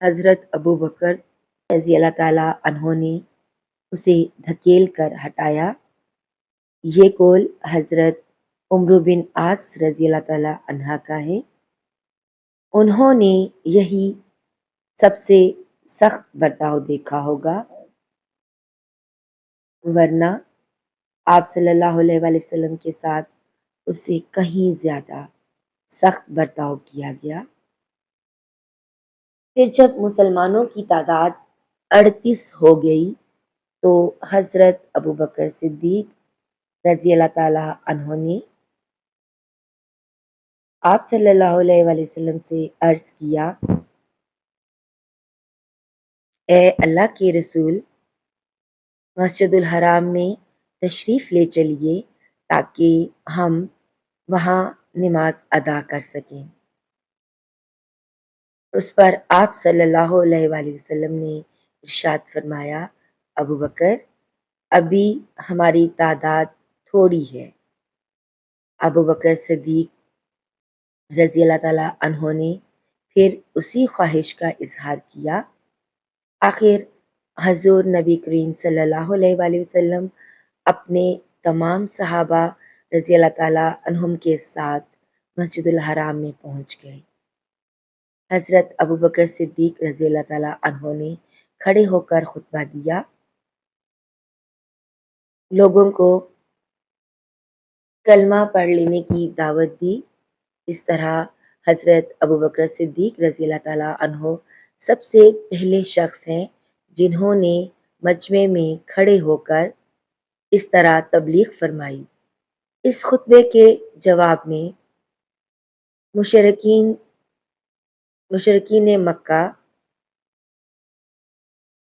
حضرت ابو بکر رضی اللہ تعالیٰ عنہ نے اسے دھکیل کر ہٹایا۔ یہ قول حضرت عمرو بن عاص رضی اللہ تعالیٰ عنہ کا ہے۔ انہوں نے یہی سب سے سخت برتاؤ دیکھا ہوگا، ورنہ آپ صلی اللہ علیہ وآلہ وسلم کے ساتھ اس سے کہیں زیادہ سخت برتاؤ کیا گیا۔ پھر جب مسلمانوں کی تعداد 38 ہو گئی تو حضرت ابو بکر صدیق رضی اللہ تعالیٰ عنہ نے آپ صلی اللہ علیہ وآلہ وسلم سے عرض کیا، اے اللہ کے رسول، مسجد الحرام میں تشریف لے چلیے تاکہ ہم وہاں نماز ادا کر سکیں۔ اس پر آپ صلی اللہ علیہ وآلہ وسلم نے ارشاد فرمایا، ابو بکر، ابھی ہماری تعداد تھوڑی ہے۔ ابو بکر صدیق رضی اللہ تعالیٰ عنہ نے پھر اسی خواہش کا اظہار کیا۔ آخر حضور نبی کریم صلی اللہ علیہ وآلہ وسلم اپنے تمام صحابہ رضی اللہ تعالیٰ عنہم کے ساتھ مسجد الحرام میں پہنچ گئے۔ حضرت ابو بکر صدیق رضی اللہ تعالیٰ عنہ نے کھڑے ہو کر خطبہ دیا، لوگوں کو کلمہ پڑھ لینے کی دعوت دی۔ اس طرح حضرت ابو بکر صدیق رضی اللہ تعالیٰ عنہ سب سے پہلے شخص ہیں جنہوں نے مجمع میں کھڑے ہو کر اس طرح تبلیغ فرمائی۔ اس خطبے کے جواب میں مشرکین مکہ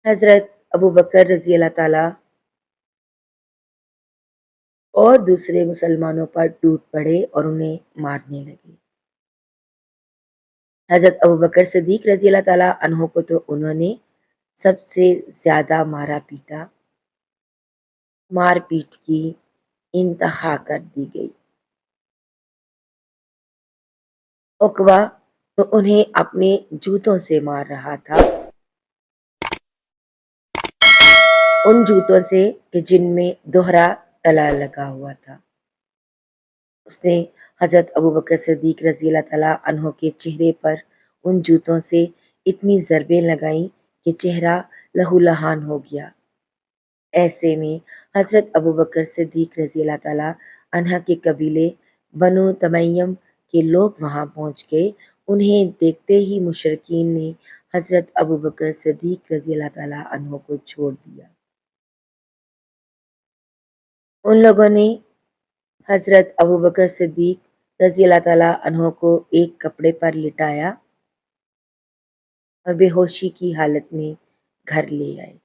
حضرت ابو بکر رضی اللہ تعالیٰ اور دوسرے مسلمانوں پر ٹوٹ پڑے اور انہیں مارنے لگے۔ حضرت ابو بکر صدیق رضی اللہ تعالیٰ عنہ کو تو انہوں نے سب سے زیادہ مارا پیٹا، مار پیٹ کی انتہا کر دی گئی۔ عقبہ تو انہیں اپنے جوتوں سے مار رہا تھا، ان جوتوں سے کہ جن میں دوہرا تلا لگا ہوا تھا۔ اس نے حضرت ابو بکر صدیق رضی اللہ تعالیٰ عنہ کے چہرے پر ان جوتوں سے اتنی ضربیں لگائیں کہ چہرہ لہو لہان ہو گیا۔ ایسے میں حضرت ابو بکر صدیق رضی اللہ تعالیٰ عنہ کے قبیلے بنو تمیم کے لوگ وہاں پہنچ گئے۔ انہیں دیکھتے ہی مشرکین نے حضرت ابو بکر صدیق رضی اللہ تعالیٰ عنہ کو چھوڑ دیا۔ ان لوگوں نے حضرت ابو بکر صدیق رضی اللہ تعالیٰ عنہ کو ایک کپڑے پر لٹایا اور بے ہوشی کی حالت میں گھر لے آئے۔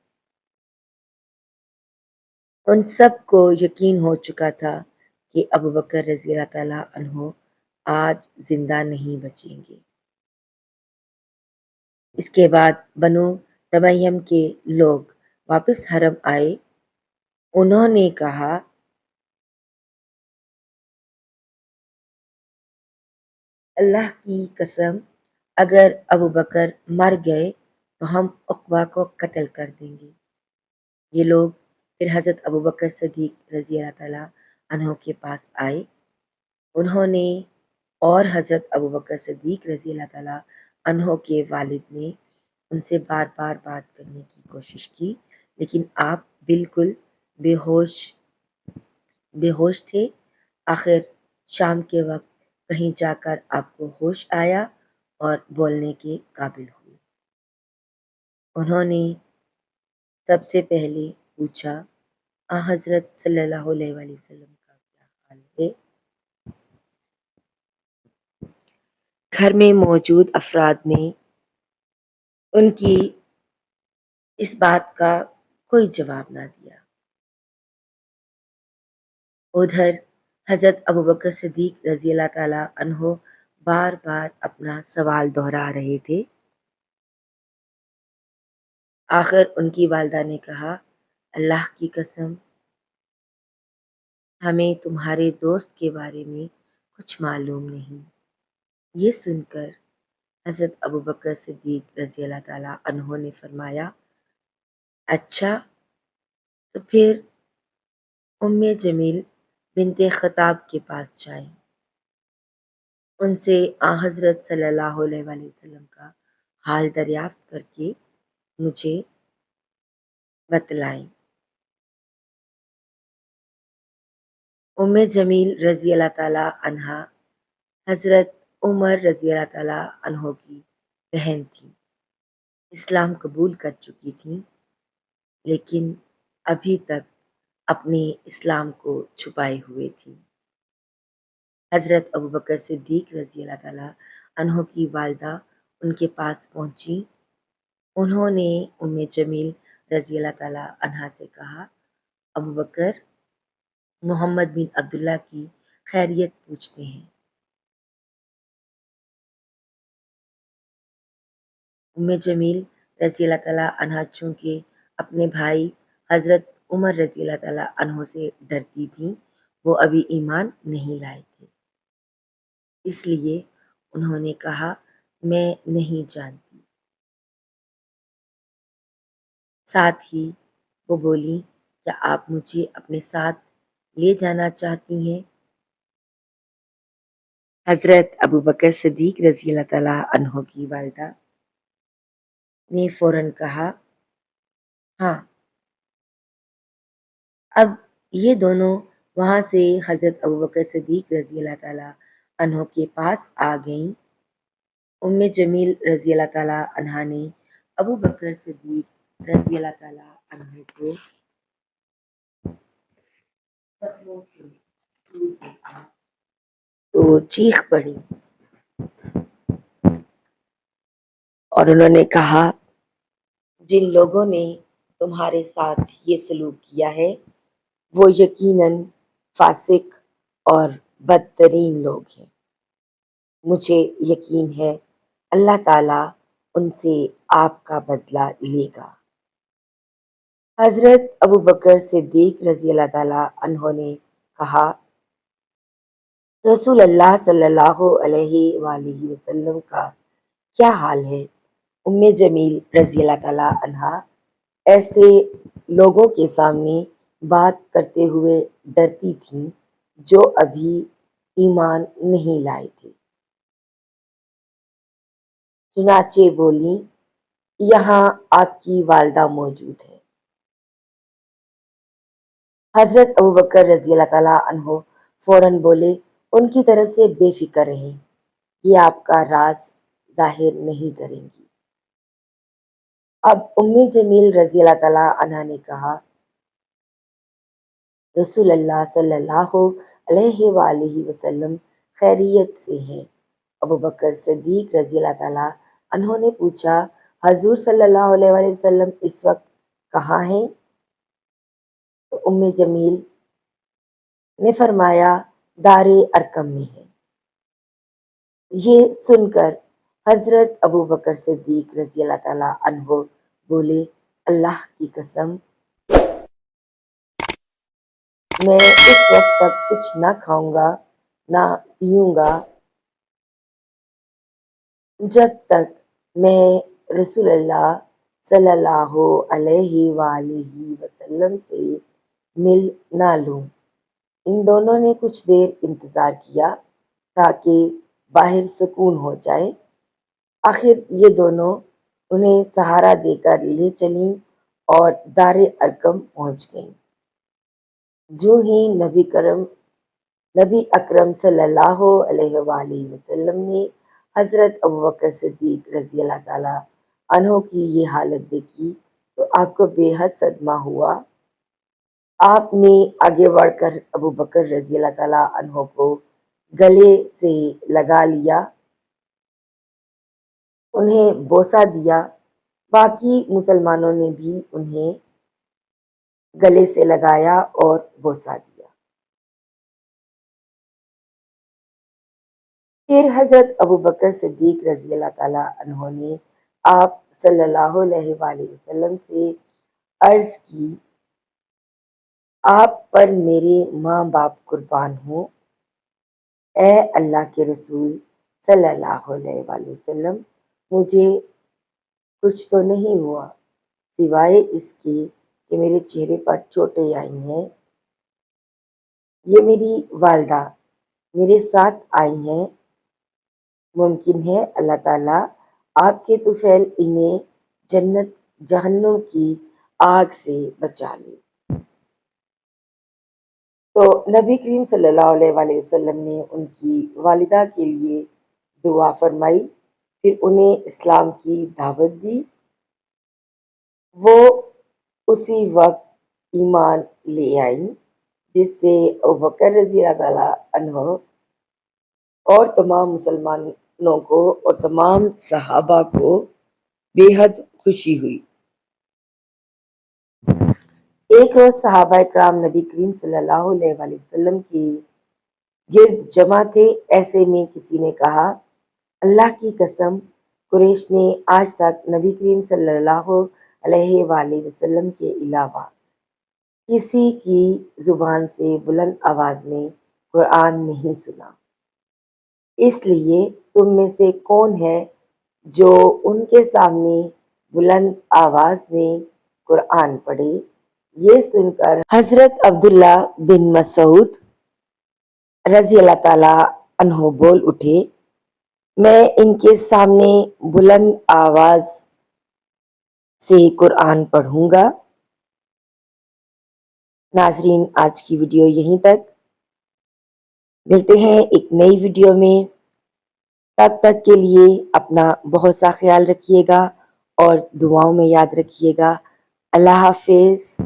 ان سب کو یقین ہو چکا تھا کہ ابو بکر رضی اللہ تعالیٰ عنہ آج زندہ نہیں بچیں گے۔ اس کے بعد بنو تمیم کے لوگ واپس حرم آئے۔ انہوں نے کہا، اللہ کی قسم، اگر ابو بکر مر گئے تو ہم عقبہ کو قتل کر دیں گے۔ یہ لوگ پھر حضرت ابو بکر صدیق رضی اللہ تعالیٰ عنہ کے پاس آئے۔ انہوں نے اور حضرت ابو بکر صدیق رضی اللہ تعالیٰ عنہ کے والد نے ان سے بار بار بات کرنے کی کوشش کی، لیکن آپ بالکل بے ہوش تھے۔ آخر شام کے وقت کہیں جا کر آپ کو ہوش آیا اور بولنے کے قابل ہوئے۔ انہوں نے سب سے پہلے پوچھا، حضرت صلی اللہ علیہ وآلہ وسلم کا کیا حال ہے؟ گھر میں موجود افراد نے ان کی اس بات کا کوئی جواب نہ دیا۔ ادھر حضرت ابو بکر صدیق رضی اللہ تعالیٰ عنہ بار بار اپنا سوال دہرا رہے تھے۔ آخر ان کی والدہ نے کہا، اللہ کی قسم، ہمیں تمہارے دوست کے بارے میں کچھ معلوم نہیں۔ یہ سن کر حضرت ابو بکر صدیق رضی اللہ تعالیٰ عنہ نے فرمایا، اچھا تو پھر ام جمیل بنت خطاب کے پاس جائیں، ان سے حضرت صلی اللہ علیہ وآلہ وسلم کا حال دریافت کر کے مجھے بتلائیں۔ ام جمیل رضی اللہ تعالیٰ عنہا حضرت عمر رضی اللہ تعالیٰ عنہ کی بہن تھی، اسلام قبول کر چکی تھیں، لیکن ابھی تک اپنے اسلام کو چھپائے ہوئے تھی۔ حضرت ابوبکر صدیق رضی اللہ تعالیٰ عنہ کی والدہ ان کے پاس پہنچی، انہوں نے ام جمیل رضی اللہ تعالیٰ عنہا سے کہا، ابوبکر محمد بن عبداللہ کی خیریت پوچھتے ہیں۔ ام جمیل رضی اللہ تعالیٰ عنہا چونکہ اپنے بھائی حضرت عمر رضی اللہ تعالیٰ عنہ سے ڈرتی تھیں، وہ ابھی ایمان نہیں لائے تھے، اس لیے انہوں نے کہا میں نہیں جانتی۔ ساتھ ہی وہ بولی، کیا آپ مجھے اپنے ساتھ لے جانا چاہتی ہیں؟ حضرت ابوبکر صدیق رضی اللہ تعالیٰ عنہ کی والدہ نے فوراً کہا، ہاں۔ اب یہ دونوں وہاں سے حضرت ابوبکر صدیق رضی اللہ تعالیٰ عنہ کے پاس آ گئیں۔ ام جمیل رضی اللہ تعالیٰ عنہا نے ابوبکر صدیق رضی اللہ تعالیٰ عنہ کو تو چیخ پڑی اور انہوں نے کہا، جن لوگوں نے تمہارے ساتھ یہ سلوک کیا ہے وہ یقیناً فاسق اور بدترین لوگ ہیں، مجھے یقین ہے اللہ تعالیٰ ان سے آپ کا بدلہ لے گا۔ حضرت ابوبکر صدیق رضی اللہ تعالیٰ عنہ نے کہا، رسول اللہ صلی اللہ علیہ وآلہ وسلم کا کیا حال ہے؟ ام جمیل رضی اللہ تعالیٰ عنہا ایسے لوگوں کے سامنے بات کرتے ہوئے ڈرتی تھیں جو ابھی ایمان نہیں لائے تھے، چنانچہ بولی، یہاں آپ کی والدہ موجود ہے۔ حضرت ابوبکر رضی اللہ تعالیٰ عنہ فوراً بولے، ان کی طرف سے بے فکر رہیں، یہ آپ کا راز ظاہر نہیں کریں گی۔ اب ام جمیل رضی اللہ تعالیٰ عنہ نے کہا، رسول اللہ صلی اللہ علیہ وآلہ وسلم خیریت سے ہیں۔ ابوبکر صدیق رضی اللہ تعالیٰ عنہ نے پوچھا، حضور صلی اللہ علیہ وآلہ وسلم اس وقت کہاں ہیں؟ تو ام جمیل نے فرمایا، دار ارقم میں ہے۔ یہ سن کر حضرت ابوبکر صدیق رضی اللہ تعالیٰ عنہ بولے، اللہ کی قسم میں اس وقت تک کچھ نہ کھاؤں گا نہ پیوں گا جب تک میں رسول اللہ صلی اللہ علیہ وآلہ وسلم سے مل نہ لوں۔ ان دونوں نے کچھ دیر انتظار کیا تاکہ باہر سکون ہو جائے، آخر یہ دونوں انہیں سہارا دے کر لے چلیں اور دار ارقم پہنچ گئیں۔ جو ہی نبی اکرم صلی اللہ علیہ وآلہ وسلم نے حضرت ابوبکر صدیق رضی اللہ تعالیٰ عنہ کی یہ حالت دیکھی تو آپ کو بے حد صدمہ ہوا۔ آپ نے آگے بڑھ کر ابوبکر رضی اللہ تعالیٰ عنہ کو گلے سے لگا لیا، انہیں بوسہ دیا، باقی مسلمانوں نے بھی انہیں گلے سے لگایا اور بوسہ دیا۔ پھر حضرت ابوبکر صدیق رضی اللہ تعالیٰ عنہ نے آپ صلی اللہ علیہ وآلہ وسلم سے عرض کی، آپ پر میرے ماں باپ قربان ہوں، اے اللہ کے رسول، صلی اللہ علیہ وآلہ وسلم، مجھے کچھ تو نہیں ہوا سوائے اس کے کہ میرے چہرے پر چوٹیں آئی ہیں۔ یہ میری والدہ میرے ساتھ آئی ہیں، ممکن ہے اللہ تعالیٰ آپ کے طفیل انہیں جنت جہنم کی آگ سے بچا لے۔ تو نبی کریم صلی اللہ علیہ وآلہ وسلم نے ان کی والدہ کے لیے دعا فرمائی، پھر انہیں اسلام کی دعوت دی۔ وہ اسی وقت ایمان لے آئیں، جس سے ابوبکر رضی اللہ تعالیٰ عنہ اور تمام مسلمانوں کو اور تمام صحابہ کو بے حد خوشی ہوئی۔ ایک روز صحابہ کرام نبی کریم صلی اللہ علیہ وآلہ وسلم کی گرد جمع تھے، ایسے میں کسی نے کہا، اللہ کی قسم، قریش نے آج تک نبی کریم صلی اللہ علیہ وآلہ وسلم کے علاوہ کسی کی زبان سے بلند آواز میں قرآن نہیں سنا، اس لیے تم میں سے کون ہے جو ان کے سامنے بلند آواز میں قرآن پڑھے؟ یہ سن کر حضرت عبداللہ بن مسعود رضی اللہ تعالیٰ عنہ بول اٹھے، میں ان کے سامنے بلند آواز سے قرآن پڑھوں گا۔ ناظرین، آج کی ویڈیو یہیں تک، ملتے ہیں ایک نئی ویڈیو میں، تب تک کے لیے اپنا بہت سا خیال رکھیے گا اور دعاؤں میں یاد رکھیے گا۔ اللہ حافظ۔